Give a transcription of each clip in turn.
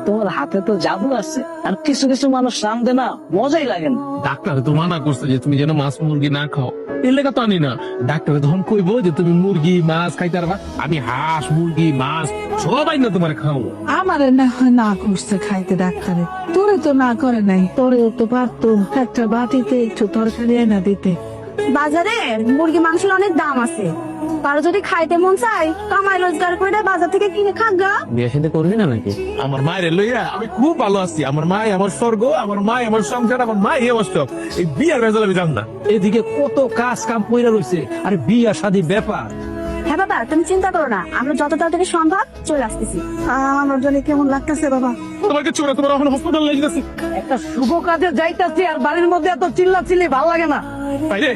তোমার হাতে তো জাদু আছে, আর কিছু কিছু মানুষ রাঁধে না, মজাই লাগে না। ডাক্তার তো মানা করছে যে তুমি যেন মাছ মুরগি না খাও, এর লেখা তো আনি না। ডাক্তার তখন কইবো যে তুমি মুরগি মাছ খাইতে পারবা, আমি হাঁস মুরগি মাছ সবাই না তোমার খাও। আমারে না হয় না করছে খাইতে ডাক্তারে, তোরে তো না করে নাই। তোরেও তো পারতো একটা বাটিতে একটু তরকারি এনে দিতে। বাজারে মুরগি মাংসের অনেক দাম আছে, কারো যদি খাইতে মন চায় কামাই রোজগার করে বাজার থেকে কিনে খাগা। বিয়ে সাথে করবি না নাকি? আমার মায়ের লইয়া আমি খুব ভালো আছি। আমার মায় আমার স্বর্গ, আমার মায় আমার সংসার, আমার মায় এই অবস্থা। এই বিয়ার ভেজাল আমি জান না। এদিকে কত কাজ কাম পইরা রইছে, আর বিয়া শাদী ব্যাপার। হ্যাঁ বাবা, তুমি চিন্তা করো না, আমরা যত তাড়াতাড়ি সম্ভব চলে আসতেছি। আমার জন্য কেমন লাগতেছে বাবা। তোমাকে চোরা তোমার এখন হসপিটাল নিয়ে যেতেছি। একটা শুভ কাজে যাইতাছি, আর বাড়ির মধ্যে এত চিল্লা চিল্লি ভালো লাগে না। বাইরে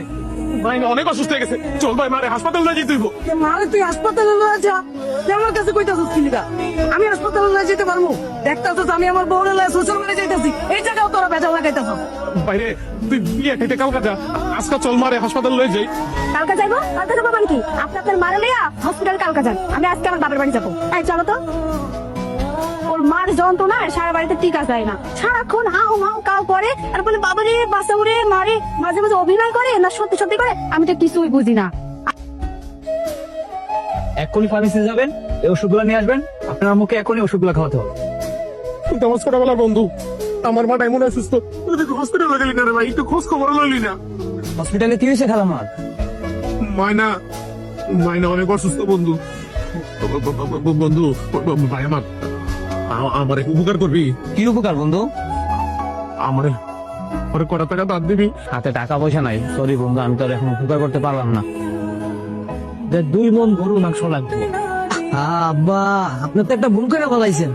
ভাই অনেক অসুস্থ হয়ে গেছে, চল ভাই মারে হাসপাতাল নিয়ে যেতে হইব। মারে তুই হাসপাতালে লয়ে যা, তুই আমার কাছে কইতাছিস কি লিগা? আমি হাসপাতালে লয়ে যেতে পারবো? দেখতাছিস আমি আমার বউরে লয়ে শ্বশুর বাড়ি যাইতাছি, এই জায়গাও তোরা ভেজাল লাগাইতাছিস। বাইরে তুই বিয়ে খাইতে কালকা যা, আজকে চল মারে হাসপাতাল লয়ে যাই। কালকে যাইবো? কালকে যাবো মানে কি? আপনি আপনার মারা লইয়া হসপিটাল কালকে যান, আমি আজকে আমার বাবার বাড়ি যাবো। এই চলো তো। ওর মার যন্ত্রণায় সারা বাড়িতে টিকা যায় না, সারাক্ষণ হাউ হাউ কাউ করে, আর বলে বাবা রে বাসা উড়ে মারে, মাঝে মাঝে অভিনয় করে না সত্যি সত্যি করে, আমি তো কিছুই বুঝি না। এখনই ফার্মেসি যাবেন, এই ওষুধগুলো নিয়ে আসবেন, আপনার মুখে এখনই ওষুধগুলো খাওয়াতে হবে। তুই তো আমার ছোটবেলার বন্ধু, আমার মাটা এমন অসুস্থ, তুই তো হসপিটালে গেলি না রে ভাই, একটু খোঁজ খবর লইলি না। হসপিটালে কি হয়েছে খালামার? মায়না মায়না অনেক অসুস্থ বন্ধু। বন্ধু ভাই আমার আমার এক উপকার করবি। কি উপকার বন্ধু? আমার ওরে কটা টাকা দাঁত দিবি। হাতে টাকা পয়সা নাই, সরি বন্ধু, আমি তো আর এখন উপকার করতে পারলাম না। 2 মণ গরুর মাংস লাগবে। আব্বা, আপনি তো একটা ভুল করে বলাইছেন।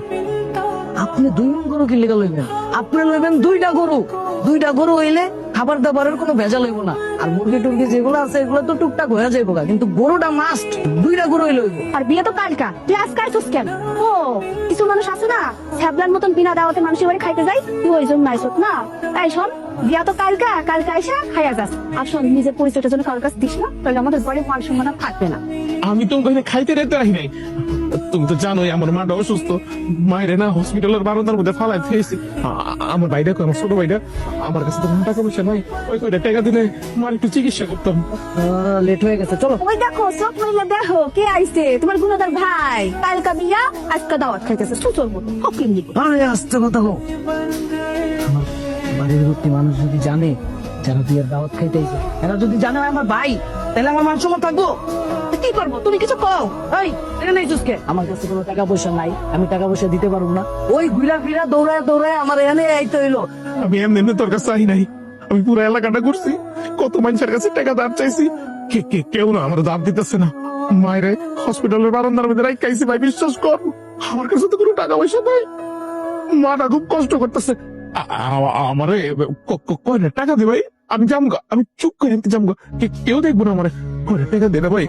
আপনি 2 মণ গরু কিনলে লইবেন, আপনি লইবেন 2টা গরু। 2টা গরু হইলে খাবার দাবারের কোনো ভেজাল হইব না, আর মুরগি টুরগি যেগুলো আছে এগুলো তো টুকটাক হয়ে যাইব, কিন্তু গরুটা মাস্ট, 2টা গরু হইলে হইব। আর বিয়ে তো কালকা, তুই আজকে আসছিস কেন? ও কিছু মানুষ আছে না ছ্যাবলার মতন বিনা দাওয়াতে মানুষের বাড়ি খাইতে যায়, তুই ওই জন্য আইসত না। তাই শোন, বিয়া তো কালকা, কালকা এসে খাইয়া যাস। আর শোন, নিজের পরিচয়টার জন্য কারোর কাছে দিস না, তাহলে আমাদের বাড়ির মান সম্মান আর থাকবে না। আমি তো ওখানে খাইতে রেতে রাখি নাই। তুমি তো জানোই আমার মাটা অসুস্থ, মায়ের না হসপিটালের বারান্দার মধ্যে ফালাই থেয়েছি। আমার ভাইটা কই, আমার ছোট ভাইটা, আমার কাছে তো টাকা পয়সা নাই, ওই কয়টা টাকা দিলে মার একটু চিকিৎসা করতাম। লেট হয়ে গেছে, চলো। ওই দেখো সব মহিলা, দেখো কে আইছে, তোমার গুণাদার ভাই। কালকা বিয়া, আজকে দাওয়াত খাইতেছে, সুচল বলবো হকিম দিব। আরে আস্তে কথা হোক, আমার বাড়ির ভর্তি মানুষ যদি জানে যারা বিয়ের দাওয়াত খাইতেছে, এরা যদি জানে আমার ভাই, তাহলে আমার মান সম্মান থাকবো? কি করবো? তুমি কিছু কও। এই এখানে আইছুস কে? আমার কাছে কোনো টাকা পয়সা নাই, আমি টাকা পয়সা দিতে পারবো না। ওই ঘুরা ফিরা দৌড়ায় দৌড়ায় আমার এখানে আইতে হইলো। আমি এমনি তোর কাছে চাই নাই, আমি পুরো এলাকাটা ঘুরছি, কত মানুষের কাছে টাকা ধার চাইছি, কেউ না আমার দাম দিতেছে না। মায়ের হসপিটালের বারান্দার মধ্যে রাখাইছি ভাই, বিশ্বাস কর আমার কাছে তো কোনো টাকা পয়সা নাই। মাটা খুব কষ্ট করতেছে। আমারে কয়টা টাকা দে ভাই, আমি জামগা, আমি চুপ করে যামগা, কেউ দেখবো না আমারে, কয়টা টাকা দে না ভাই।